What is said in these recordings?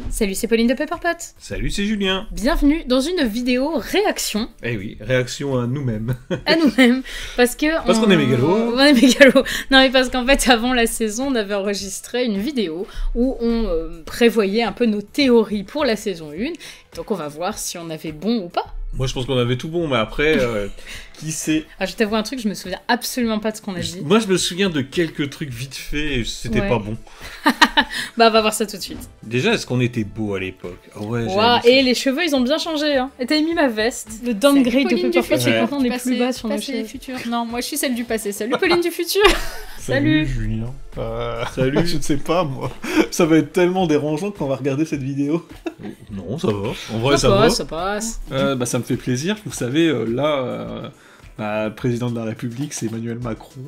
Salut, c'est Pauline de Pepperpot. Salut, c'est Julien. Bienvenue dans une vidéo réaction. Eh oui, réaction à nous-mêmes. À nous-mêmes. Parce qu'on est mégalos. On est mégalos. Non, mais parce qu'en fait, avant la saison, on avait enregistré une vidéo où on prévoyait un peu nos théories pour la saison 1. Donc on va voir si on avait bon ou pas. Moi, je pense qu'on avait tout bon, mais après, qui sait? Ah, je t'avoue un truc, je me souviens absolument pas de ce qu'on a dit. Moi, je me souviens de quelques trucs vite fait et c'était pas bon. Bah, on va voir ça tout de suite. Déjà, est-ce qu'on était beau à l'époque? Ouais, wow, et les cheveux, ils ont bien changé. Hein. Et t'as mis ma veste. Le downgrade de Pepperpot, c'est quand on est plus bas sur nos cheveux. Non, moi, je suis celle du passé. Salut, Pauline du futur. Salut Julien. Salut. Je ne sais pas, moi. Ça va être tellement dérangeant quand on va regarder cette vidéo. Non, ça va. En vrai, ça va. Ça passe. Ça me fait plaisir. Vous savez, le président de la République, c'est Emmanuel Macron.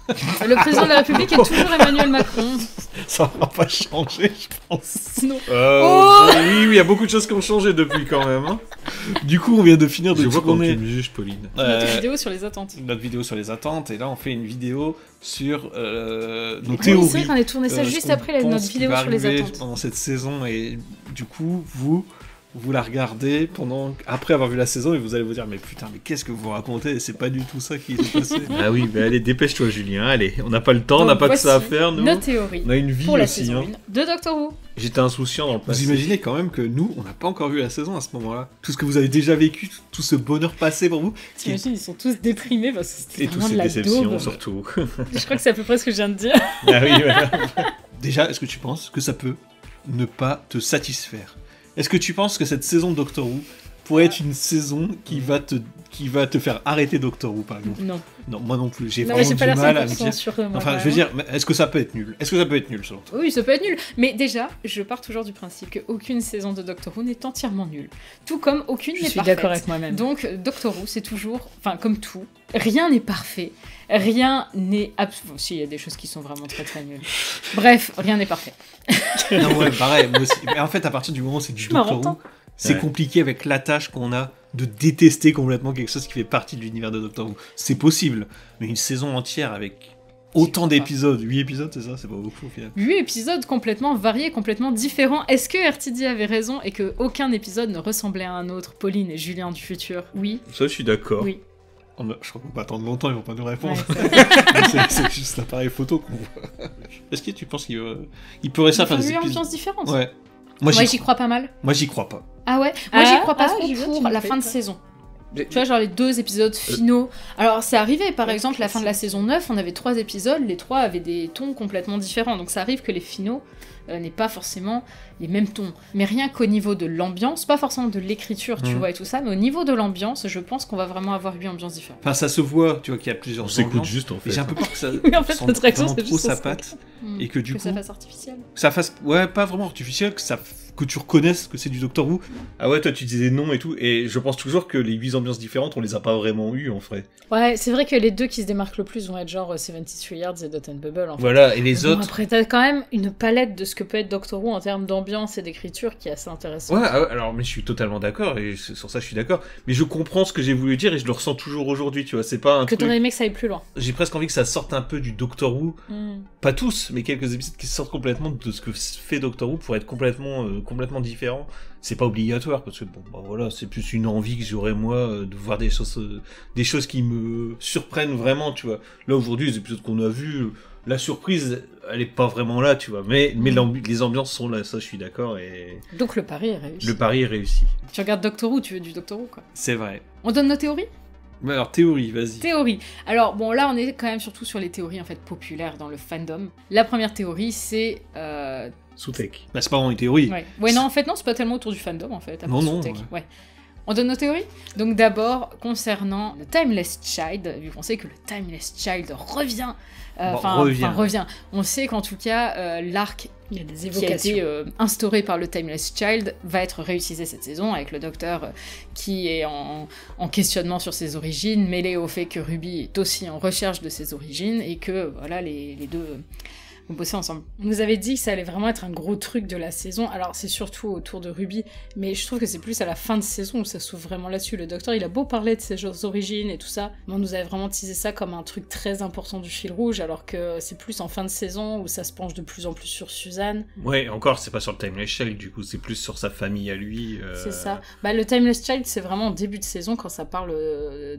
Le président de la République est toujours Emmanuel Macron. Ça va pas changer, je pense. Non. Oui, il y a beaucoup de choses qui ont changé depuis quand même. Hein. Du coup, on vient de finir de tourner. Je vois tourner. Tu me juges, Pauline. Notre vidéo sur les attentes. Notre vidéo sur les attentes, et là, on fait une vidéo sur nos C'est théories. vrai qu'on a tourné ça juste après notre vidéo sur les attentes. Pendant cette saison, et du coup, vous la regardez après avoir vu la saison et vous allez vous dire mais putain, mais qu'est-ce que vous racontez? C'est pas du tout ça qui s'est passé. Ah oui, mais allez, dépêche-toi Julien, allez, on n'a pas le temps, on n'a pas que ça à faire nous. Nos théories on a une vie pour la aussi, saison 1 de Doctor Who. J'étais insouciant dans le passé. Vous imaginez quand même que nous, on n'a pas encore vu la saison à ce moment-là. Tout ce que vous avez déjà vécu, tout ce bonheur passé pour vous. T'imagines, ils sont tous déprimés parce que c'était et vraiment toutes de ces la déceptions daube. surtout. Je crois que c'est à peu près ce que je viens de dire. Ah oui, voilà. Déjà, est-ce que tu penses que ça peut ne pas te satisfaire? Est-ce que tu penses que cette saison de Doctor Who pourrait être une saison qui va te faire arrêter Doctor Who, par exemple? Non. Non, moi non plus. J'ai Non, vraiment mais j'ai pas du mal à l'air me 100% dire... sur moi. Enfin, je veux dire, est-ce que ça peut être nul? Est-ce que ça peut être nul, selon toi? Oui, ça peut être nul. Mais déjà, je pars toujours du principe qu'aucune saison de Doctor Who n'est entièrement nulle. Tout comme aucune n'est parfaite. Je suis d'accord avec moi-même. Donc, Doctor Who, c'est toujours... Enfin, comme tout, rien n'est parfait. Rien n'est... Bon, si, il y a des choses qui sont vraiment très très nulles. Bref, rien n'est parfait. Non, ouais, pareil, moi aussi. Mais en fait, à partir du moment où c'est du Doctor Who, c'est compliqué avec l'attache qu'on a de détester complètement quelque chose qui fait partie de l'univers de Doctor Who. C'est possible, mais une saison entière avec autant d'épisodes, 8 épisodes, c'est ça? C'est pas beaucoup au final. 8 épisodes complètement variés, complètement différents. Est-ce que RTD avait raison et qu'aucun épisode ne ressemblait à un autre? Pauline et Julien du futur, oui. Ça, je suis d'accord. Oui. Je crois qu'on va pas attendre longtemps, ils vont pas nous répondre. Ouais, c'est juste l'appareil photo qu'on voit. Est-ce que tu penses qu'il peut réussir à faire des épisodes? ambiances différentes. Ouais. Moi, j'y crois pas mal. Moi, j'y crois pas. Ah ouais? Moi, j'y crois pas trop j'y vais, pour tu me la fais fin de pas. saison. Tu vois, genre les 2 épisodes finaux. Alors, c'est arrivé, par exemple, la fin de la saison 9, on avait 3 épisodes, les 3 avaient des tons complètement différents. Donc, ça arrive que les finaux n'aient pas forcément les mêmes tons. Mais rien qu'au niveau de l'ambiance, pas forcément de l'écriture, tu vois, et tout ça, mais au niveau de l'ambiance, je pense qu'on va vraiment avoir 8 ambiances différentes. Enfin, ça se voit, tu vois, qu'il y a plusieurs On s'écoute ambiances. juste en fait. Et j'ai un peu peur que ça Oui, en fait, sente notre réaction, vraiment c'est trop juste sa ça. patte. Et que du coup, ça fasse artificiel. ça fasse, ouais, pas vraiment artificiel, que tu reconnaisses que c'est du Doctor Who. Ah ouais, toi tu disais non et tout, et je pense toujours que les 8 ambiances différentes, on les a pas vraiment eues en vrai. Ouais, c'est vrai que les 2 qui se démarquent le plus vont être genre 73 Yards et Dot and Bubble, en fait. Voilà, et les Bon, autres... après, t'as quand même une palette de ce que peut être Doctor Who en termes d'ambiance et d'écriture qui est assez intéressante. Ouais, alors mais je suis totalement d'accord, et sur ça je suis d'accord, mais je comprends ce que j'ai voulu dire et je le ressens toujours aujourd'hui, tu vois, c'est pas un Que truc... t'aurais aimé que ça aille plus loin. J'ai presque envie que ça sorte un peu du Doctor Who, pas tous, mais quelques épisodes qui sortent complètement de ce que fait Doctor Who pour être complètement différent. C'est pas obligatoire parce que bon, bah voilà, c'est plus une envie que j'aurais moi de voir des choses qui me surprennent vraiment, tu vois. Là aujourd'hui, les épisodes qu'on a vus, la surprise, elle est pas vraiment là, tu vois. Mais les ambiances sont là, ça je suis d'accord et. Donc le pari est réussi. Le pari est réussi. Tu regardes Doctor Who, tu veux du Doctor Who, quoi. C'est vrai. On donne nos théories? Mais alors, théorie, vas-y. Théorie. Alors, bon, là, on est quand même surtout sur les théories, en fait, populaires dans le fandom. La première théorie, c'est... Sous-tech. Bah, c'est pas vraiment une théorie. Ouais, non, en fait, non, c'est pas tellement autour du fandom, en fait. Non, non. Ouais. On donne nos théories? Donc d'abord, concernant le Timeless Child, vu qu'on sait que le Timeless Child revient. Revient. On sait qu'en tout cas, l'arc Il y a des qui a évocations. été instauré par le Timeless Child va être réutilisé cette saison avec le docteur qui est en questionnement sur ses origines, mêlé au fait que Ruby est aussi en recherche de ses origines et que voilà les deux vont bosser ensemble. On nous avait dit que ça allait vraiment être un gros truc de la saison, alors c'est surtout autour de Ruby, mais je trouve que c'est plus à la fin de saison où ça s'ouvre vraiment là-dessus. Le docteur, il a beau parler de ses origines et tout ça, mais on nous avait vraiment teasé ça comme un truc très important du fil rouge, alors que c'est plus en fin de saison où ça se penche de plus en plus sur Suzanne. Ouais, encore, c'est pas sur le Timeless Child, du coup, c'est plus sur sa famille à lui. C'est ça. Bah, le Timeless Child, c'est vraiment au début de saison quand ça parle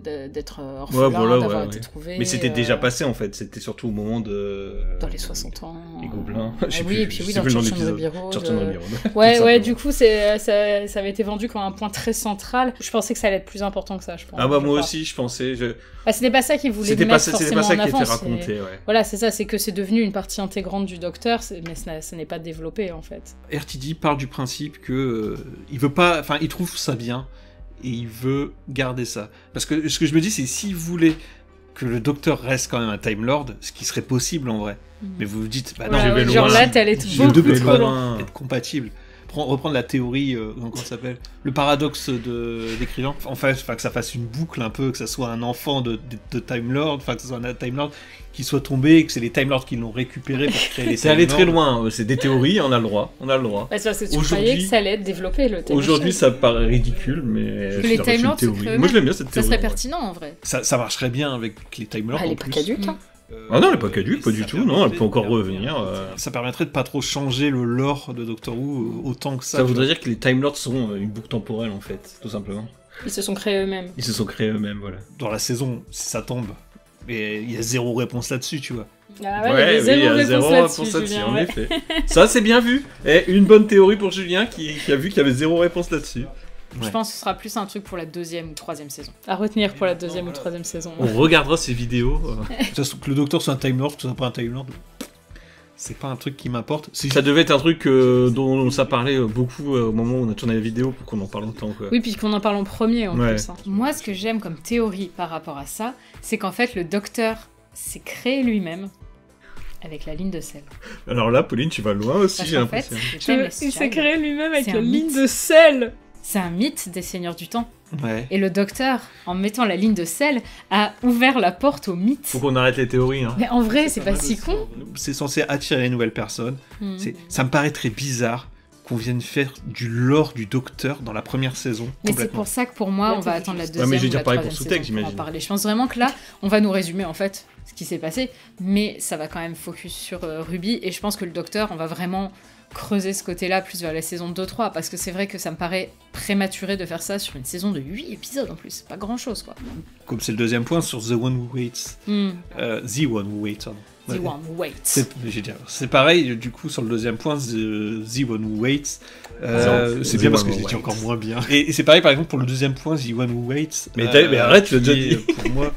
d'être orphelin, d'avoir été trouvé. Mais c'était déjà passé en fait, c'était surtout au moment de. Dans les 60 ans. Les Gobelins. Oui, et puis oui, dans Church on Ruby Road. Ouais, du coup, ça avait été vendu comme un point très central. Je pensais que ça allait être plus important que ça, je pense. Ah bah moi aussi, je pensais. C'était pas ça qu'ils voulaient mettre forcément en avant. C'était pas ça qui était raconté, ouais. Voilà, c'est ça, c'est que c'est devenu une partie intégrante du Docteur, mais ça n'est pas développé en fait. RTD parle du principe que il veut pas, enfin, il trouve ça bien et il veut garder ça. Parce que ce que je me dis, c'est s'il voulait que le Docteur reste quand même un Time Lord, ce qui serait possible en vrai. Mais vous vous dites, bah non, je vais genre là, t'allais être beaucoup trop loin. Être compatible. Reprendre la théorie, comment ça s'appelle, le paradoxe d'écrivain, enfin que ça fasse une boucle un peu, que ça soit un enfant de Time Lord, enfin que ce soit un Time Lord qui soit tombé, que c'est les Time Lords qui l'ont récupéré pour créer les. C'est allé très loin, c'est des théories, on a le droit. Bah, c'est parce que tu croyais que ça allait être développé le Time. Aujourd'hui, ça paraît ridicule, mais les Time Lords, moi je l'aime bien cette théorie. Ça serait pertinent en vrai. Ça marcherait bien avec les Time Lords. Elle est pas caduque, hein. Ah non, elle est pas caduque, pas du tout, non, elle peut encore revenir. Ça permettrait de pas trop changer le lore de Doctor Who autant que ça. Ça voudrait dire que les Time Lords sont une boucle temporelle en fait, tout simplement. Ils se sont créés eux-mêmes. Voilà. Dans la saison, si ça tombe, mais il y a zéro réponse là-dessus, tu vois. Ah ouais, il y a zéro réponse là-dessus, en effet. Ça, c'est bien vu. Et une bonne théorie pour Julien qui a vu qu'il y avait zéro réponse là-dessus. Je pense que ce sera plus un truc pour la 2e ou 3e saison. À retenir pour la 2e ou 3e saison. On regardera ces vidéos. Que le Docteur soit un Time Lord, que ce soit pas un Time Lord, c'est pas un truc qui m'importe. Ça devait être un truc dont ça parlait beaucoup au moment où on a tourné la vidéo pour qu'on en parle longtemps. Quoi. Oui, puis qu'on en parle en premier en plus. Hein. Moi, ce que j'aime comme théorie par rapport à ça, c'est qu'en fait, le Docteur s'est créé lui-même avec la ligne de sel. Alors là, Pauline, tu vas loin aussi, j'ai l'impression. Il s'est créé lui-même avec la ligne de sel. C'est un mythe des Seigneurs du Temps. Ouais. Et le Docteur, en mettant la ligne de sel, a ouvert la porte au mythe. Faut qu'on arrête les théories. Hein. Mais en vrai, c'est pas si con. C'est censé attirer les nouvelles personnes. Ça me paraît très bizarre qu'on vienne faire du lore du Docteur dans la première saison. Mais c'est pour ça que pour moi, on va attendre la 2e mais je veux dire, ou la 3e pour Sous-Texte, saison pour en parler. Je pense vraiment que là, on va nous résumer en fait ce qui s'est passé, mais ça va quand même focus sur Ruby, et je pense que le Docteur, on va vraiment creuser ce côté-là plus vers la saison 2-3, parce que c'est vrai que ça me paraît prématuré de faire ça sur une saison de 8 épisodes en plus, c'est pas grand-chose quoi. Comme c'est le deuxième point sur The One Who Waits. The One Who Waits. The One Who Waits. C'est pareil, du coup, sur le deuxième point, The One Who Waits. C'est bien parce que je l'ai dit encore moins bien. Et c'est pareil, par exemple, pour le deuxième point, The One Who Waits. Mais arrête, tu l'as déjà dit. Pour moi,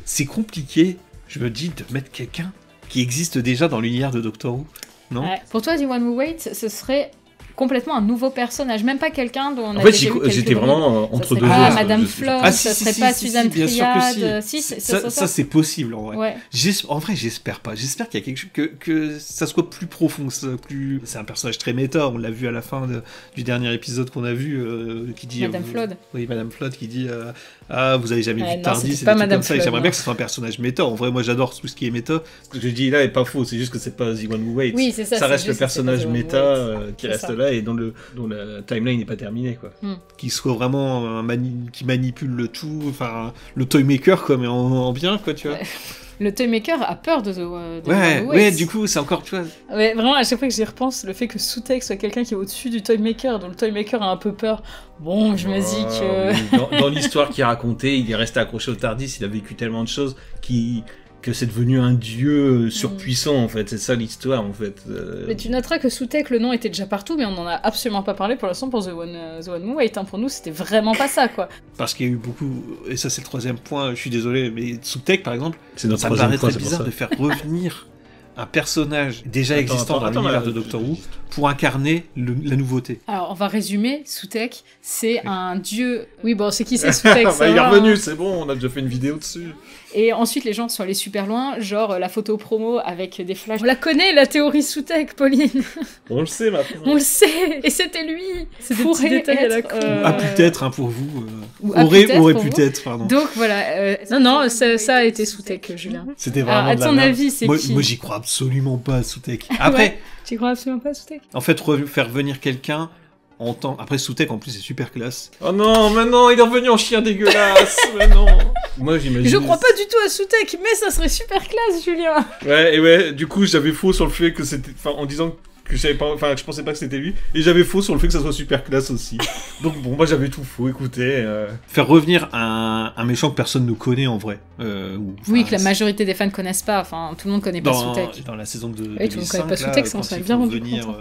c'est compliqué, je me dis, de mettre quelqu'un qui existe déjà dans l'univers de Doctor Who. Non. Pour toi, The One Who Waits, ce serait complètement un nouveau personnage, même pas quelqu'un dont on avait déjà vu j'étais vraiment entre deux. Ah, Madame Flood, ça serait pas Suzanne Triade. Ça c'est possible en vrai. Ouais. En vrai, j'espère pas. J'espère qu'il y a quelque chose que ça soit plus profond, C'est un personnage très méta. On l'a vu à la fin du dernier épisode qu'on a vu, qui dit. Madame Flood. Oui, Madame Flood qui dit. Ah, vous avez jamais vu Tardis, c'est pas Madame Flood. J'aimerais bien que ce soit un personnage méta. En vrai, moi j'adore tout ce qui est méta. Ce que je dis là est pas faux. C'est juste que c'est pas The One Who Waits. Oui, c'est ça. Ça reste le personnage méta qui reste là et dont la timeline n'est pas terminée quoi. Qui soit vraiment qui manipule le tout, enfin le Toymaker quoi, mais en bien quoi, tu vois. Le Toymaker a peur de ouais, du coup c'est encore, tu vois. Ouais, vraiment à chaque fois que j'y repense, le fait que Sous-Texte soit quelqu'un qui est au-dessus du Toymaker, dont le Toymaker a un peu peur. Bon, je me dis que dans l'histoire qu'il a racontée, il est resté accroché au Tardis, il a vécu tellement de choses que c'est devenu un dieu surpuissant en fait, c'est ça l'histoire en fait. Mais tu noteras que Sous-Texte, le nom était déjà partout, mais on en a absolument pas parlé pour l'instant pour The One Who Waits. Pour nous, c'était vraiment pas ça quoi. Parce qu'il y a eu beaucoup, et ça c'est le troisième point, je suis désolé, mais Sous-Texte par exemple, ça me paraît très bizarre de faire revenir un personnage déjà existant dans l'univers de Doctor Who pour incarner la nouveauté. Alors, on va résumer. Sutekh, c'est un dieu... Oui, bon, c'est qui c'est Sutekh, ça il est va, revenu, hein. c'est bon, on a déjà fait une vidéo dessus. Et ensuite, les gens sont allés super loin, genre la photo promo avec des flashs. On la connaît, la théorie Sutekh, Pauline. On le sait maintenant. On le sait, et c'était lui. C'est des petits détails à la con. Peut-être, hein, pour vous. Aurait pu être, pardon. Donc voilà. Non, ça a été Sutekh, Julien. C'était vraiment à ton avis, c'est qui? Moi, j'y crois absolument pas à Sutekh. Après... Ouais, tu crois absolument pas à Sutekh? En fait, faire venir quelqu'un... Après, Sutekh, en plus, c'est super classe. Oh non, maintenant, il est revenu en chien dégueulasse. Mais non. Moi, j'imagine... Je crois pas du tout à Sutekh, mais ça serait super classe, Julien. Ouais, du coup, j'avais faux sur le fait que c'était... Enfin, en disant que je pensais pas que c'était lui. Et j'avais faux sur le fait que ça soit super classe aussi. Donc bon, moi, j'avais tout faux, écoutez. Faire revenir un méchant que personne ne connaît, en vrai. Oui, que la majorité des fans connaissent pas. Enfin, tout le monde connaît pas Sutekh. Dans la saison de... Oui, tout le monde connaît pas Sutekh, ça on s'est bien rendu compte.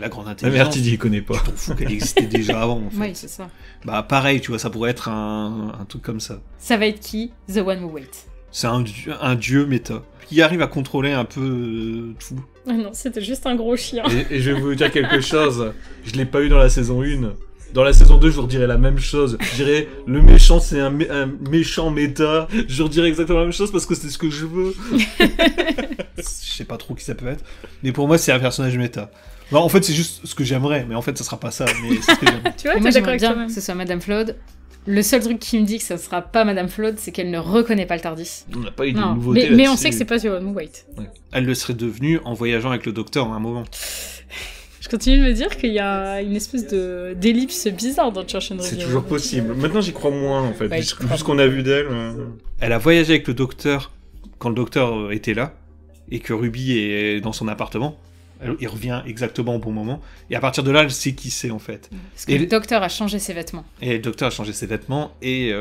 La grande intelligence. Merde, il connaît pas. Je t'en fous qu'elle existait déjà avant, en fait. Oui, c'est ça. Bah, pareil, tu vois, ça pourrait être un truc comme ça. Ça va être qui? The One Who Waits. C'est un dieu méta, qui arrive à contrôler un peu tout. Ah non, c'était juste un gros chien. Et je vais vous dire quelque chose, je l'ai pas eu dans la saison 1. Dans la saison 2, je vous redirais la même chose. Je dirais, le méchant, c'est un méchant méta. Je redirais exactement la même chose parce que c'est ce que je veux. Je sais pas trop qui ça peut être. Mais pour moi, c'est un personnage méta. Non, en fait, c'est juste ce que j'aimerais, mais en fait, ça sera pas ça. Mais c'est ce que j'aime. Tu vois, moi, j'aimerais bien que ce soit Madame Flood. Le seul truc qui me dit que ça sera pas Madame Flood, c'est qu'elle ne reconnaît pas le TARDIS. On n'a pas eu de nouveauté mais on sait que c'est pas The One Who Waits. Ouais. Elle le serait devenue en voyageant avec le docteur à un moment. Je continue de me dire qu'il y a une espèce d'ellipse bizarre dans Church and Review. C'est toujours possible. Maintenant, j'y crois moins, en fait. Ouais, vu ce qu'on a vu d'elle. Elle a voyagé avec le docteur quand le docteur était là, et que Ruby est dans son appartement. Il revient exactement au bon moment. Et à partir de là, elle sait qui c'est, en fait. Parce que le docteur a changé ses vêtements. Et le docteur a changé ses vêtements, et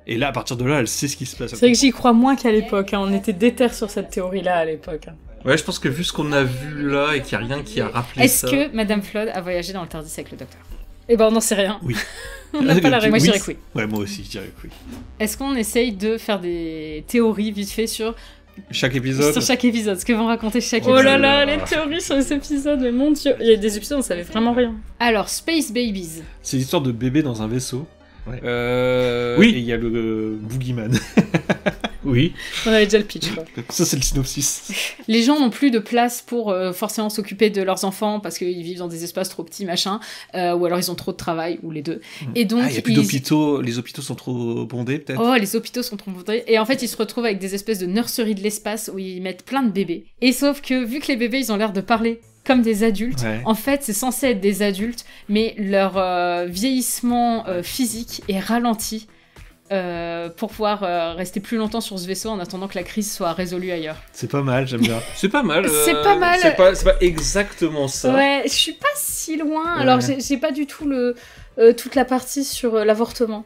là, à partir de là, elle sait ce qui se passe. C'est vrai que j'y crois moins qu'à l'époque. Hein. On était déter sur cette théorie-là à l'époque. Hein. Ouais, je pense que vu ce qu'on a vu là, et qu'il n'y a rien qui a rappelé ça... Est-ce que Madame Flood a voyagé dans le TARDIS avec le docteur? Eh ben, on n'en sait rien. Oui. On n'a pas la réponse. Moi, je dirais que oui. Ouais, moi aussi, je dirais que oui. Est-ce qu'on essaye de faire des théories vite fait sur... Chaque épisode. Sur chaque épisode, ce que vont raconter chaque épisode. Oh là là, les théories sur les épisodes, mais mon dieu. Il y a des épisodes où on savait vraiment rien. Alors, Space Babies. C'est l'histoire de bébé dans un vaisseau. Ouais. Oui. Et il y a le Boogeyman. Oui. On avait déjà le pitch, quoi. Ça, c'est le synopsis. Les gens n'ont plus de place pour forcément s'occuper de leurs enfants parce qu'ils vivent dans des espaces trop petits, machin, ou alors ils ont trop de travail, ou les deux. Et donc, il n'y a plus d'hôpitaux, les hôpitaux sont trop bondés, peut-être. Oh, les hôpitaux sont trop bondés. Et en fait, ils se retrouvent avec des espèces de nurseries de l'espace où ils mettent plein de bébés. Et sauf que, vu que les bébés, ils ont l'air de parler comme des adultes, en fait, c'est censé être des adultes, mais leur vieillissement physique est ralenti. Pour pouvoir rester plus longtemps sur ce vaisseau en attendant que la crise soit résolue ailleurs. C'est pas mal, j'aime bien. C'est pas mal. C'est pas mal. C'est pas exactement ça. Ouais, je suis pas si loin. Ouais. Alors, j'ai pas du tout toute la partie sur l'avortement,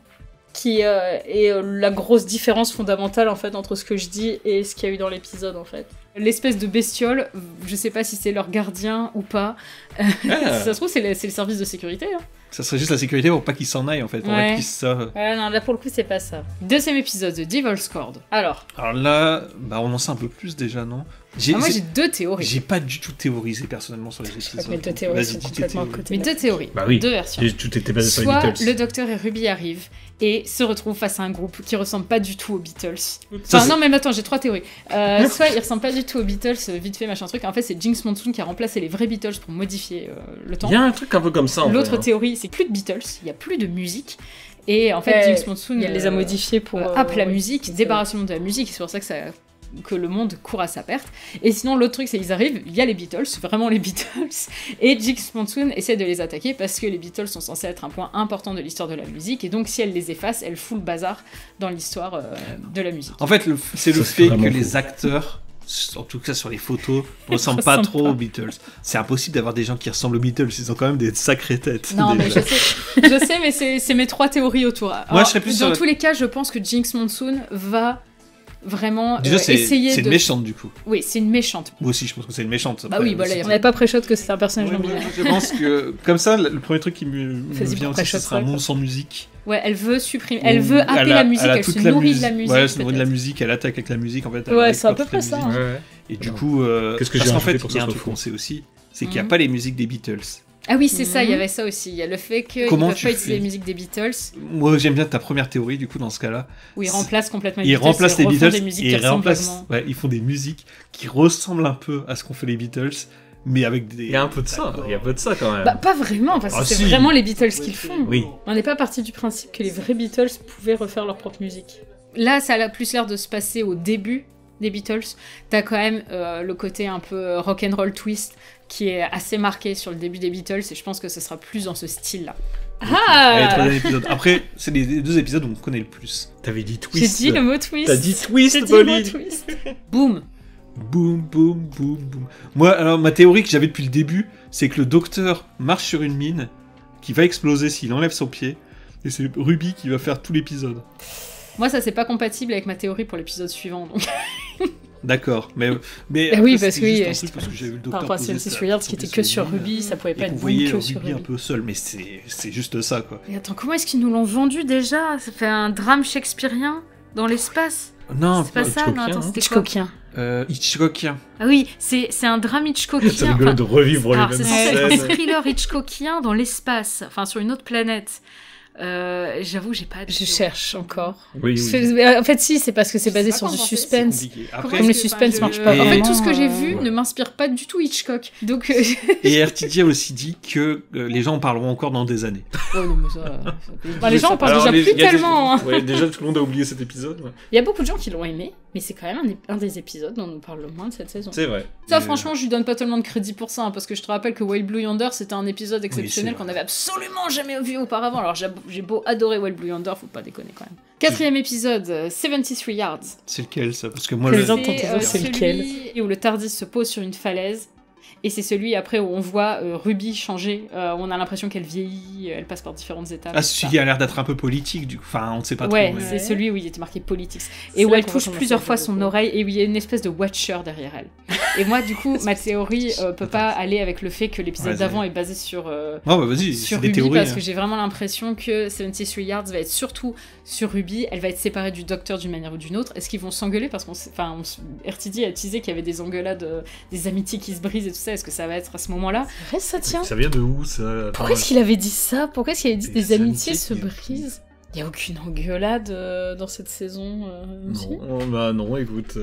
qui est la grosse différence fondamentale en fait entre ce que je dis et ce qu'il y a eu dans l'épisode en fait. L'espèce de bestiole, je sais pas si c'est leur gardien ou pas. Si ça se trouve, c'est le service de sécurité. Hein. Ça serait juste la sécurité pour pas qu'ils s'en aillent en fait, pour pas qu'ils savent. Ouais, non, là pour le coup, c'est pas ça. Deuxième épisode de Devil's Cord. Alors là, bah, on en sait un peu plus déjà, non? Moi j'ai deux théories. J'ai pas du tout théorisé personnellement sur les épisodes. Mais deux théories sont complètement à côté. Mais deux théories, deux versions. Tout était basé sur les Beatles. Soit le docteur et Ruby arrivent et se retrouvent face à un groupe qui ressemble pas du tout aux Beatles. Enfin non, mais attends, j'ai trois théories. Soit ils ressemblent pas du tout aux Beatles, vite fait machin truc. En fait, c'est Jinx Monsoon qui a remplacé les vrais Beatles pour modifier le temps. Il y a un truc un peu comme ça. L'autre théorie, c'est plus de Beatles, il y a plus de musique. Et en fait, Jinx Monsoon les a modifiés pour happe la musique, débarrassement de la musique. C'est pour ça que le monde court à sa perte. Et sinon, l'autre truc, c'est qu'ils arrivent, il y a les Beatles, vraiment les Beatles, et Jinx Monsoon essaie de les attaquer parce que les Beatles sont censés être un point important de l'histoire de la musique, et donc si elle les efface, elle fout le bazar dans l'histoire de la musique. En fait, c'est le fait que les acteurs, en tout cas sur les photos, ne ressemblent pas trop aux Beatles. C'est impossible d'avoir des gens qui ressemblent aux Beatles, ils ont quand même des sacrées têtes. Non, mais je sais, mais c'est mes trois théories autour. Alors, moi, je serais plus dans tous les cas, je pense que Jinx Monsoon va vraiment déjà, essayer c'est une méchante du coup. Oui, c'est une méchante. Moi aussi, je pense que c'est une méchante. Bah oui, voilà, on n'avait pas pré-shot que c'était un personnage non binaire. Je pense que, comme ça, le premier truc qui me vient aussi, ce sera un monde sans musique. Ouais, elle veut supprimer, elle veut happer la musique, elle se nourrit de la musique. Ouais, elle se nourrit de la musique, elle attaque avec la musique en fait. Ouais, c'est à peu près ça. Et du coup, qu'est-ce que j'ai en fait, pour il y a un truc qu'on sait aussi, c'est qu'il n'y a pas les musiques des Beatles. Ah oui, c'est ça, il y avait ça aussi. Il y a le fait qu'ils ne peuvent pas utiliser les musiques des Beatles. Moi, j'aime bien ta première théorie, du coup, dans ce cas-là. Où ils remplacent complètement les Beatles. Ils remplacent les Beatles et ils font des musiques qui ressemblent un peu à ce qu'ont fait les Beatles, mais avec des... Il y a un peu de ça, quand même. Bah, pas vraiment, parce que c'est vraiment les Beatles qui le font. Oui. On n'est pas parti du principe que les vrais Beatles pouvaient refaire leur propre musique. Là, ça a plus l'air de se passer au début des Beatles. T'as quand même le côté un peu rock'n'roll twist qui est assez marqué sur le début des Beatles, et je pense que ce sera plus dans ce style-là. Après, c'est les 2 épisodes où on connaît le plus. T'avais dit twist. J'ai dit le mot twist. T'as dit twist, Pauline. Boum. Boum, boum, boum, boum. Moi, alors, ma théorie que j'avais depuis le début, c'est que le docteur marche sur une mine qui va exploser s'il enlève son pied, et c'est Ruby qui va faire tout l'épisode. Moi, ça, c'est pas compatible avec ma théorie pour l'épisode suivant, donc... D'accord, mais oui, parce que j'ai vu le docteur par rapport à Science Weird qui était que sur Ruby, ça pouvait pas être bon que sur Ruby. Un peu seul, mais c'est juste ça, quoi. Et attends, comment est-ce qu'ils nous l'ont vendu déjà? Ça fait un drame shakespearien dans l'espace? Non, c'est pas ça, non, attends, c'était Hitchcockien. Hitchcockien. Ah oui, c'est un drame Hitchcockien. C'est rigolo de revivre les mêmes scènes. C'est censé être un thriller Hitchcockien dans l'espace, enfin sur une autre planète. J'avoue, j'ai pas. Je cherche encore. Oui. En fait, si, c'est parce que c'est basé sur du suspense. Après, comme le suspense marche pas. En fait, tout ce que j'ai vu ne m'inspire pas du tout Hitchcock. Donc. Et RTD a aussi dit que les gens en parleront encore dans des années. Oh non, mais ça. Les gens en parlent déjà plus tellement. Ouais, déjà tout le monde a oublié cet épisode. Ouais. Il y a beaucoup de gens qui l'ont aimé, mais c'est quand même un des épisodes dont on nous parle le moins de cette saison. C'est vrai. Ça, franchement, je lui donne pas tellement de crédit pour ça, hein, parce que je te rappelle que Wild Blue Yonder, c'était un épisode exceptionnel qu'on avait absolument jamais vu auparavant. Alors j'ai beau adorer Wild Blue Yonder, faut pas déconner quand même. 4e épisode, 73 Yards. C'est lequel ça? Parce que moi, c'est lequel? Où le TARDIS se pose sur une falaise. Et c'est celui après où on voit Ruby changer. On a l'impression qu'elle vieillit, elle passe par différentes étapes. Ah, celui qui a l'air d'être un peu politique, du coup. Enfin, on ne sait pas trop. Ouais, c'est celui où il était marqué Politics. Et où elle touche plusieurs fois son oreille et où il y a une espèce de Watcher derrière elle. Et moi, du coup, ma théorie peut pas aller avec le fait que l'épisode d'avant est basé sur, sur Ruby, théories, parce que j'ai vraiment l'impression que 73 Yards va être surtout sur Ruby. Elle va être séparée du Docteur d'une manière ou d'une autre. Est-ce qu'ils vont s'engueuler? Parce RTD a teasé qu'il y avait des engueulades, des amitiés qui se brisent et tout ça. Est-ce que ça va être à ce moment-là? C'est vrai, ça tient. Ça vient de où, ça? Pourquoi est-ce qu'il avait dit ça? Pourquoi est-ce qu'il avait dit des amitiés se brisent? Il n'y a aucune engueulade dans cette saison. Non, écoute...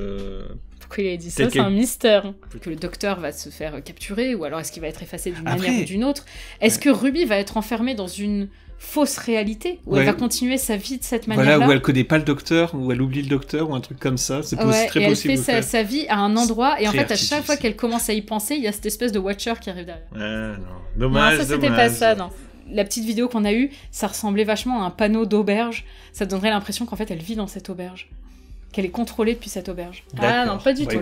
Pourquoi il a dit ça? C'est un mystère. Que le docteur va se faire capturer, ou alors est-ce qu'il va être effacé d'une manière ou d'une autre? Est-ce que Ruby va être enfermée dans une fausse réalité, où elle va continuer sa vie de cette manière-là? Voilà, où elle connaît pas le docteur, où elle oublie le docteur, ou un truc comme ça. C'est très possible. Elle fait sa vie à un endroit, et en fait, à chaque fois qu'elle commence à y penser, il y a cette espèce de Watcher qui arrive derrière. Non. Dommage, non, ça c'était pas ça, non. La petite vidéo qu'on a eue, ça ressemblait vachement à un panneau d'auberge. Ça donnerait l'impression qu'en fait, elle vit dans cette auberge. Qu'elle est contrôlée depuis cette auberge. Ah non, pas du tout.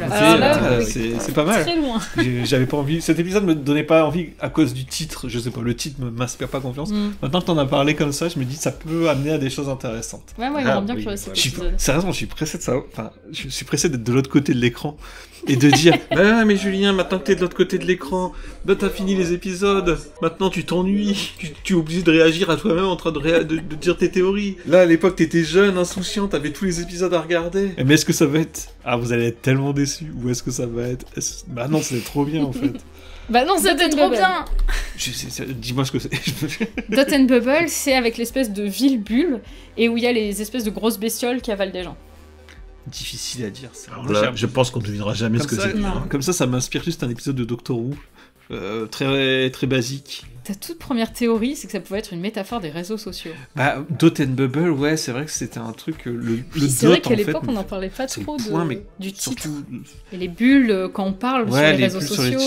C'est pas mal. Très loin. J'avais pas envie. Cet épisode me donnait pas envie à cause du titre. Je sais pas, le titre m'inspire pas confiance. Maintenant que t'en as parlé comme ça, je me dis que ça peut amener à des choses intéressantes. Ouais, moi, il me rend bien curieux cet épisode. Sérieusement, je suis pressé de ça. Enfin, je suis pressé d'être de l'autre côté de l'écran et de dire mais Julien, maintenant que t'es de l'autre côté de l'écran, t'as fini les épisodes. Maintenant, tu t'ennuies. Tu es obligé de réagir à toi-même en train de dire tes théories. Là, à l'époque, t'étais jeune, insouciant, t'avais tous les épisodes à regarder. Mais est-ce que ça va être... Ah, vous allez être tellement déçus. Ou est-ce que ça va être... Bah non, c'est trop bien, en fait. Bah non, c'était trop bien. Dis-moi ce que c'est. Dot and Bubble, c'est avec l'espèce de ville bulle, et où il y a les espèces de grosses bestioles qui avalent des gens. Difficile à dire, ça. Alors là, je pense qu'on ne devinera jamais ce que c'est. Comme ça m'inspire juste un épisode de Doctor Who. Très, très basique. Ta toute première théorie, c'est que ça pouvait être une métaphore des réseaux sociaux. Bah, Dot and Bubble, ouais, c'est vrai que c'était un truc... C'est vrai qu'à l'époque, on n'en parlait pas trop du titre. Et les bulles, quand on parle sur les réseaux sociaux...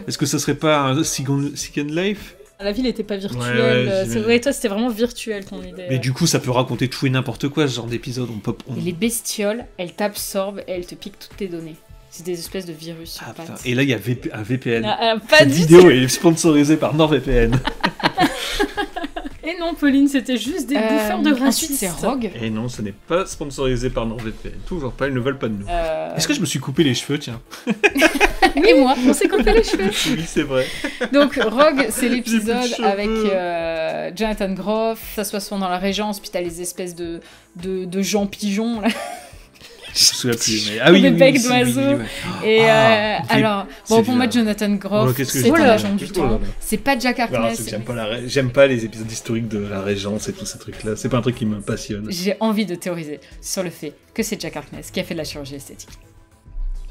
Est-ce que ça serait pas un Second Life ? La ville n'était pas virtuelle. Toi, c'était vraiment virtuel, ton idée. Mais du coup, ça peut raconter tout et n'importe quoi, ce genre d'épisode. Et les bestioles, elles t'absorbent et elles te piquent toutes tes données. C'est des espèces de virus sur pattes. Et là, il y a un VPN. Cette vidéo est sponsorisée par NordVPN. Et non, Pauline, c'était juste des bouffeurs de racistes. Ensuite, c'est Rogue. Et non, ce n'est pas sponsorisé par NordVPN. Toujours pas, ils ne veulent pas de nous. Est-ce que je me suis coupé les cheveux, tiens? Oui, moi, on s'est coupé les cheveux. Oui, c'est vrai. Donc, Rogue, c'est l'épisode avec Jonathan Groff. Ça se passe dans la Régence, puis t'as les espèces de gens pigeons, là. me souviens plus. Mais... Ah oui, des becs oui, d'oiseaux. ouais. Et alors, c'est pour moi, bizarre. Jonathan Groff, qu'est-ce que c'est je un dis agent du Oh là temps. là. C'est pas Jack Harkness. J'aime pas les épisodes historiques de la Régence et tous ces trucs-là. C'est pas un truc qui me passionne. J'ai envie de théoriser sur le fait que c'est Jack Harkness qui a fait de la chirurgie esthétique.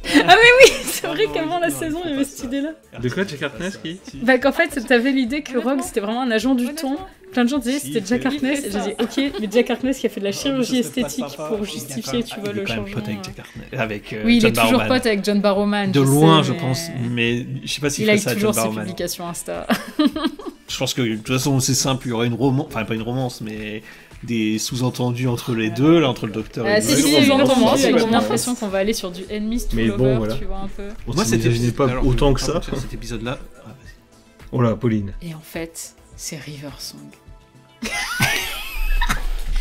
Ah mais oui, c'est vrai qu'avant la saison, il y avait cette idée-là. De quoi, Jack Harkness qui Bah qu'en fait, t'avais l'idée que Rogue, c'était vraiment un agent du temps. Plein de gens disaient c'était Jack Harkness, et j'ai dit ok, mais Jack Harkness qui a fait de la chirurgie esthétique pour justifier, tu vois, le changement. Il est quand même pote avec Jack Harkness, avec oui, il John est toujours Barrowman. pote avec John Barrowman. De loin, je pense, mais je sais pas s'il il a fait ça à John toujours ses Barrowman. publications Insta. Je pense que de toute façon, c'est simple, il y aurait une romance, enfin pas une romance, mais des sous-entendus entre les deux, là, entre le docteur et Si, le une docteur. romance, j'ai complètement. l'impression qu'on va aller sur du enemies to Mais bon, lover, voilà. tu vois un peu. Moi, c'était pas alors, autant que ça. Cet épisode-là. Oh là, Pauline. Et en fait, c'est River Song.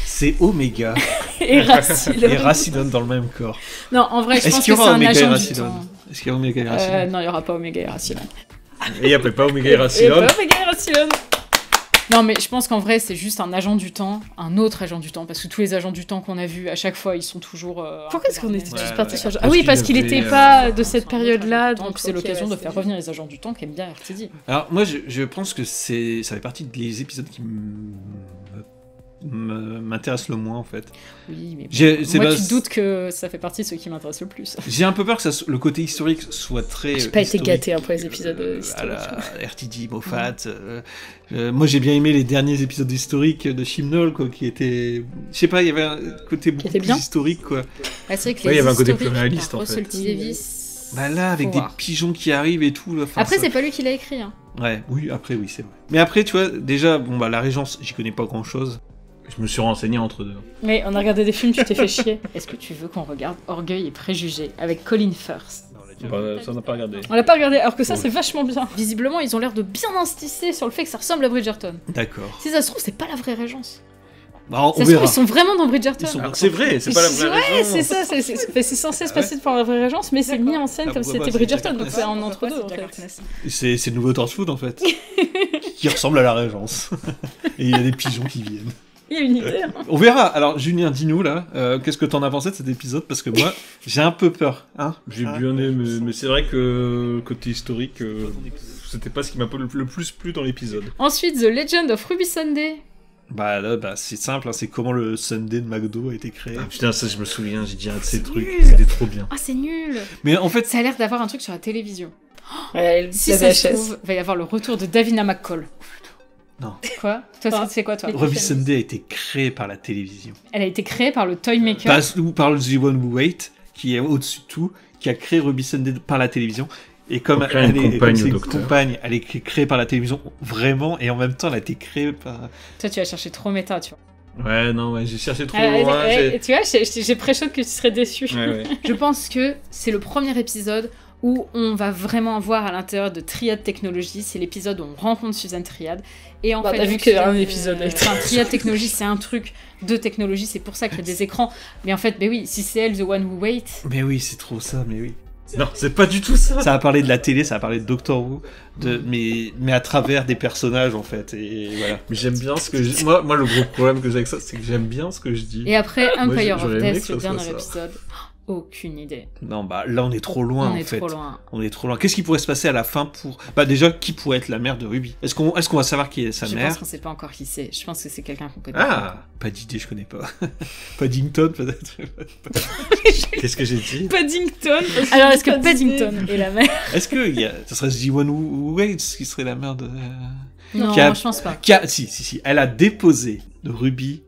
C'est Omega Et Racine. et Rassilon dans le même corps. Non, en vrai, je Est-ce pense qu'il que y c'est aura un Omega et agent du Rassilon temps. Est-ce qu'il y a Omega et Rassilon Non, il n'y aura pas Omega et Racine. Et il n'y a pas Omega et Rassilon. Omega et Racine. Non, mais je pense qu'en vrai, c'est juste un agent du temps, un autre agent du temps, parce que tous les agents du temps qu'on a vus, à chaque fois, ils sont toujours... Pourquoi est-ce qu'on était tous partis sur... Ah oui, parce qu'il n'était pas de cette période-là, donc c'est l'occasion de faire revenir les agents du temps qu'aime bien RTD. Alors, moi, je pense que ça fait partie des épisodes qui m'intéressent le moins, en fait. Oui, mais C'est moi, pas- tu te doutes que ça fait partie de ceux qui m'intéressent le plus. J'ai un peu peur que le côté historique soit très. J'ai pas été historique, gâté pour les épisodes à historiques. la RTD, Moffat. Moi, j'ai bien aimé les derniers épisodes historiques de Chibnall, quoi, qui étaient. Je sais pas, il y avait un côté beaucoup était plus bien. historique, quoi. Ah, c'est vrai que Ouais, il y avait un côté plus historiques, réaliste, par en fait. Russell T. Davis... Bah là, avec Faut des voir. pigeons qui arrivent et tout. Là, enfin, Après, ça- c'est pas lui qui l'a écrit. Hein. Ouais, oui, après, oui, c'est vrai. Mais après, tu vois, déjà, bon, bah, la Régence, j'y connais pas grand chose. Je me suis renseigné entre deux. Mais on a regardé des films, tu t'es fait chier. Est-ce que tu veux qu'on regarde Orgueil et Préjugés avec Colin Firth? Ça, on n'a pas regardé. On l'a pas regardé, alors que ça Ouais. c'est vachement bien. Visiblement, ils ont l'air de bien insister sur le fait que ça ressemble à Bridgerton. D'accord. Si ça se trouve, c'est pas la vraie Régence. Bah, on Ça se trouve, verra. ils sont vraiment dans Bridgerton. Ils sont- Alors, c'est vrai, c'est pas la vraie Ouais, raison. c'est ça, c'est censé se passer devant la vraie Régence, mais c'est mis en scène Ah, comme si pourquoi c'était pas, c'est Bridgerton, Jack donc c'est Harkness. en entre-deux en fait. C'est le nouveau Torchwood, en fait. Qui ressemble à la Régence. Et il y a des pigeons qui viennent. Il y a une idée. Hein. On verra. Alors, Julien, dis-nous, là, qu'est-ce que t'en as pensé de cet épisode? Parce que moi, j'ai un peu peur. Hein, J'ai bien aimé, mais c'est vrai que côté historique, c'était pas ce qui m'a le plus plu dans l'épisode. Ensuite, The Legend of Ruby Sunday. bah là, bah, c'est simple, hein, c'est comment le Sunday de McDo a été créé. Ah putain, ça je me souviens, j'ai dit un de ces trucs, c'était trop bien. Ah, c'est nul. Mais en fait, Ça a l'air d'avoir un truc sur la télévision. Ouais, Si ça se trouve, va y avoir le retour de Davina McCall. Non. Quoi? Toi, c'est quoi, toi? Ruby Sunday a été créé par la télévision. Elle a été créée par le Toymaker. Ou par le The One Who Wait, qui est au-dessus de tout, qui a créé Ruby Sunday par la télévision. Et comme Pour créer une elle est, compagne comme c'est au une docteur. compagne, elle est créée par la télévision vraiment, et en même temps, elle a été créée par. Toi, tu vas chercher trop méta, tu vois. Ouais, non, ouais, j'ai cherché trop Ah, loin. ouais, tu vois, j'ai pré-shot que tu serais déçu. Ouais. Je pense que c'est le premier épisode où on va vraiment voir à l'intérieur de Triad Technologies. C'est l'épisode où on rencontre Suzanne Triad. Et en Bah, fait, t'as vu donc, qu'il y a un épisode avec enfin, Triad Technologies, c'est un truc de technologie, c'est pour ça qu'il y a des écrans. Mais en fait, ben oui, si c'est elle, The One Who Wait. Mais oui, c'est trop ça, mais oui. Non, c'est pas du tout ça. Ça a parlé de la télé, ça a parlé de Doctor Who, mais à travers des personnages en fait, et voilà. Mais j'aime bien ce que je... moi, le gros problème que j'ai avec ça, c'est que j'aime bien ce que je dis. Et après, Empire j'aurais of aimé Death, que le ça soit dernier ça. épisode. Aucune idée. Non, bah là on est trop loin On en est fait. trop loin. On est trop loin. Qu'est-ce qui pourrait se passer à la fin pour. Bah déjà, qui pourrait être la mère de Ruby? Est-ce qu'on va savoir qui est sa Je mère? pense qu'on sait pas encore qui c'est. Je pense que c'est quelqu'un qu'on connaît. Ah, Pas d'idée, je connais pas. Paddington peut-être? qu'est-ce que j'ai dit? Paddington. Alors, est-ce que Paddington est la mère? Est-ce que ça serait The One Who Waits qui serait la mère de. Non, Qui a- je pense pas. Si. Elle a déposé Ruby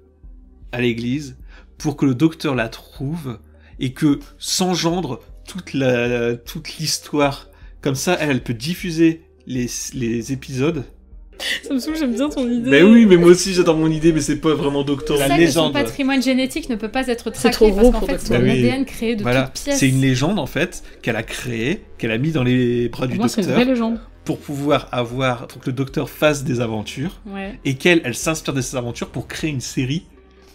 à l'église pour que le docteur la trouve et que s'engendre toute l'histoire. Comme ça, elle peut diffuser les épisodes. Ça me saoule, j'aime bien ton idée. Mais oui, mais moi aussi j'adore mon idée, mais c'est pas vraiment Doctor La C'est ça Who. que son légende. patrimoine génétique ne peut pas être C'est traqué trop parce gros qu'en pour fait, être c'est un vrai. Oui. ADN créé de Voilà, toutes pièces. c'est une légende en fait qu'elle a créée, qu'elle a mis dans les bras du Moi, c'est une docteur vraie légende. pour que le docteur fasse des aventures Ouais. et qu'elle s'inspire de ces aventures pour créer une série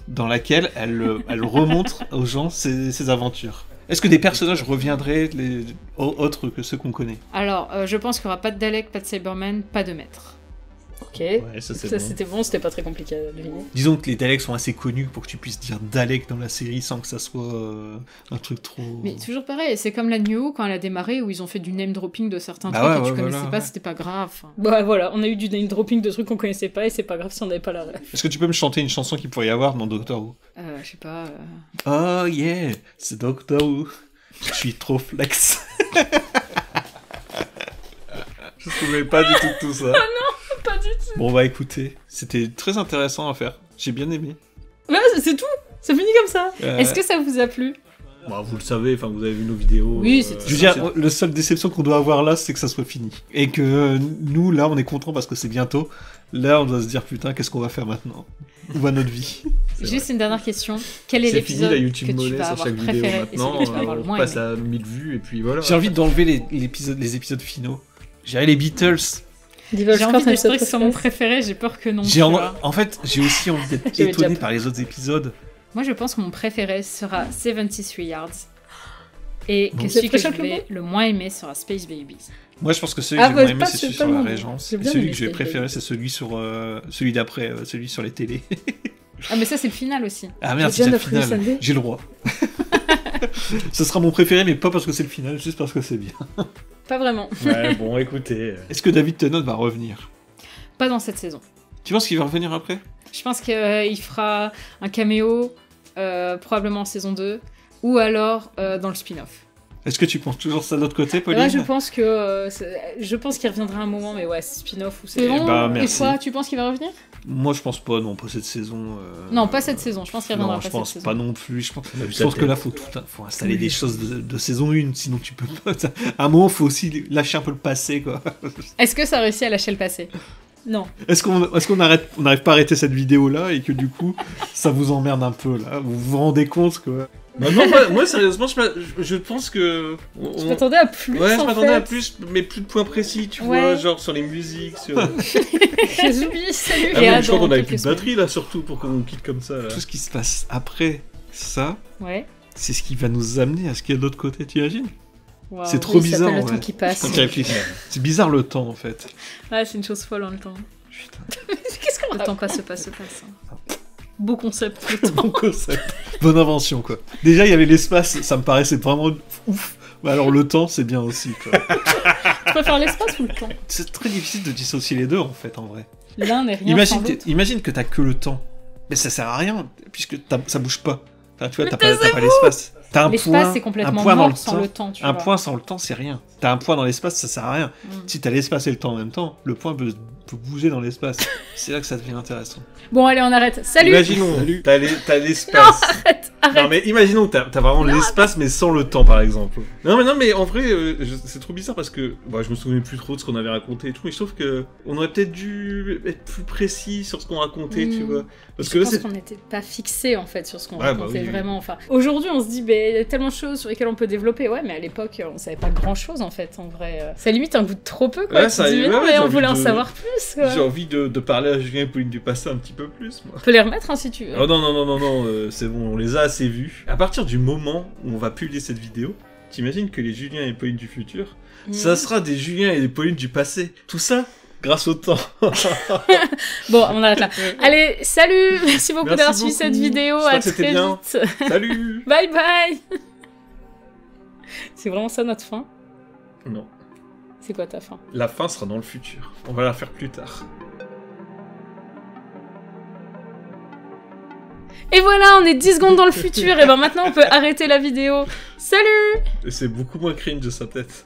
dans laquelle elle remontre aux gens ses aventures. Est-ce que des personnages reviendraient autres que ceux qu'on connaît? Alors, je pense qu'il n'y aura pas de Dalek, pas de Cyberman, pas de Maître. Ok. Ouais, ça c'est Ça bon. c'était bon, c'était pas très compliqué à deviner. Disons que les Daleks sont assez connus pour que tu puisses dire Dalek dans la série sans que ça soit un truc trop... Mais toujours pareil, c'est comme la New quand elle a démarré où ils ont fait du name dropping de certains Bah trucs ouais, et tu ouais, connaissais voilà, pas, ouais. c'était pas grave. Bah voilà, on a eu du name dropping de trucs qu'on connaissait pas et c'est pas grave si on n'avait pas la ref. Est-ce que tu peux me chanter une chanson qu'il pourrait y avoir dans Doctor Who? Je sais pas. Oh yeah, c'est Doctor Who. Je suis trop flex. Je me souvenais pas du tout de tout ça. Pas du tout. Bon, bah écoutez, c'était très intéressant à faire. J'ai bien aimé. Ouais, c'est tout. Ça finit comme ça. Est-ce que ça vous a plu? Bah, vous le savez, enfin vous avez vu nos vidéos. Oui, c'est- Je veux dire, la seule déception qu'on doit avoir là, c'est que ça soit fini. Et que nous, là, on est content parce que c'est bientôt. Là, on doit se dire, putain, qu'est-ce qu'on va faire maintenant? Où va notre vie? Juste une dernière question. Quel est C'est fini l'épisode la que YouTube tu monnaie vas sur avoir chaque vidéo préféré et maintenant. celui que tu vas avoir le On moins passe aimé? à 1000 vues et puis voilà. J'ai envie d'enlever les épisodes finaux. J'irais les Beatles. J'ai envie de dire que c'est mon préféré, j'ai peur que non. tu vois. En fait, j'ai aussi envie d'être J'avais déjà étonné peur. par les autres épisodes. Moi, je pense que mon préféré sera 73 Yards. Et que Bon. celui que je C'est très vais le moins aimer sera Space Babies. Moi, je pense que celui Ah, que j'ai bah, moins aimé, pas- c'est celui c'est sur pas la mon- Régence. j'ai Et bien celui aimé que je vais Space préférer, c'est celui sur celui d'après, celui sur les télés. Ah, mais ça, c'est le final aussi. Ah merde, J'ai c'est bien déjà le appris final. Sunday. J'ai le droit. Ce sera mon préféré, mais pas parce que c'est le final, juste parce que c'est bien. Pas vraiment. Ouais, bon, écoutez. Est-ce que David Tennant va revenir? Pas dans cette saison. Tu penses qu'il va revenir après? Je pense qu'il fera un caméo, probablement en saison 2, ou alors dans le spin-off. Est-ce que tu penses toujours ça de l'autre côté, Pauline? Là, je pense qu'il reviendra un moment, mais ouais, c'est spin-off ou c'est Eh bon. bah, Et merci. toi, tu penses qu'il va revenir? Moi, je pense pas, non, pas cette saison. Non, pas cette saison. Je pense qu'il reviendra Non, pas je pense cette pas saison. non plus. Je pense, On a vu je sa pense que tête. là, faut installer des choses de saison 1, sinon tu peux pas. À un moment, faut aussi lâcher un peu le passé, quoi. Est-ce que ça réussit à lâcher le passé? Non. Est-ce qu'on n'arrive pas à arrêter cette vidéo là et que du coup, ça vous emmerde un peu là? Vous vous rendez compte que. Bah non, moi sérieusement, je pense que. Je m'attendais à plus. Ouais, je en m'attendais fait. à plus, mais plus de points précis, tu Ouais. vois, genre sur les musiques, sur. J'oublie, salut. Ah, et à mais je crois dans qu'on avait quelques plus de batterie là, surtout pour qu'on quitte comme ça. Là. Tout ce qui se passe après ça, semaines. Ouais. c'est ce qui va nous amener à ce qu'il y a de l'autre côté, tu imagines? Wow. C'est trop Oui, ça bizarre, s'appelle ouais. le temps qui passe. Quand tu réfléchis. C'est bizarre le temps en fait. Ouais, c'est une chose folle en le temps. Putain, Qu'est-ce qu'on Le temps passe, passe. Hein. Beau concept, le temps. bon concept. Bonne invention quoi. Déjà, il y avait l'espace, ça me paraissait vraiment ouf. Mais alors le temps, c'est bien aussi quoi. Tu préfères l'espace ou le temps? C'est très difficile de dissocier les deux en fait, en vrai. L'un n'est rien sans l'autre. Imagine que t'as que le temps. Mais ça sert à rien, puisque ça bouge pas. Enfin, tu vois, t'as pas l'espace. T'as un L'espace, point, c'est complètement un point dans mort sans le temps, tu Un vois. point sans le temps, c'est rien. T'as un point dans l'espace, ça sert à rien. Mm. Si t'as l'espace et le temps en même temps, le point peut bouger dans l'espace. C'est là que ça devient intéressant. Bon, allez, on arrête. Salut. Imaginons, t'as l'espace. Arrête. Non mais imaginons que t'as vraiment l'espace mais sans le temps par exemple. Non mais en vrai c'est trop bizarre parce que je me souvenais plus trop de ce qu'on avait raconté et tout mais je trouve que on aurait peut-être dû être plus précis sur ce qu'on racontait tu vois. Parce que Je là pense c'est qu'on n'était pas fixé en fait sur ce qu'on Ouais, bah racontait oui, oui. vraiment. Enfin, aujourd'hui, on se dit, il y a tellement de choses sur lesquelles on peut développer. Ouais, mais à l'époque, on savait pas grand chose en fait. En vrai, ça limite un goût de trop peu quoi. Ouais, Tu ça- te dis, mais ouais, non, ouais, mais j'ai on envie voulait en de- savoir plus. Quoi. j'ai envie de parler à Julien et Pauline du passé un petit peu plus moi. On peut les remettre hein, si tu veux. Oh non, c'est bon, on les a assez vus. À partir du moment où on va publier cette vidéo, t'imagines que les Julien et Pauline du futur, ça sera des Julien et des Pauline du passé. Tout ça grâce au temps. Bon, on arrête là. Allez, salut. Merci beaucoup Merci d'avoir suivi beaucoup. cette vidéo. J'espère À que c'était très bien. vite. Salut. Bye bye. C'est vraiment ça notre fin? Non, C'est quoi ta fin? la fin sera dans le futur. On va la faire plus tard. Et voilà, on est 10 secondes dans le futur. Et ben maintenant, on peut arrêter la vidéo. Salut. Et c'est beaucoup moins cringe de sa tête.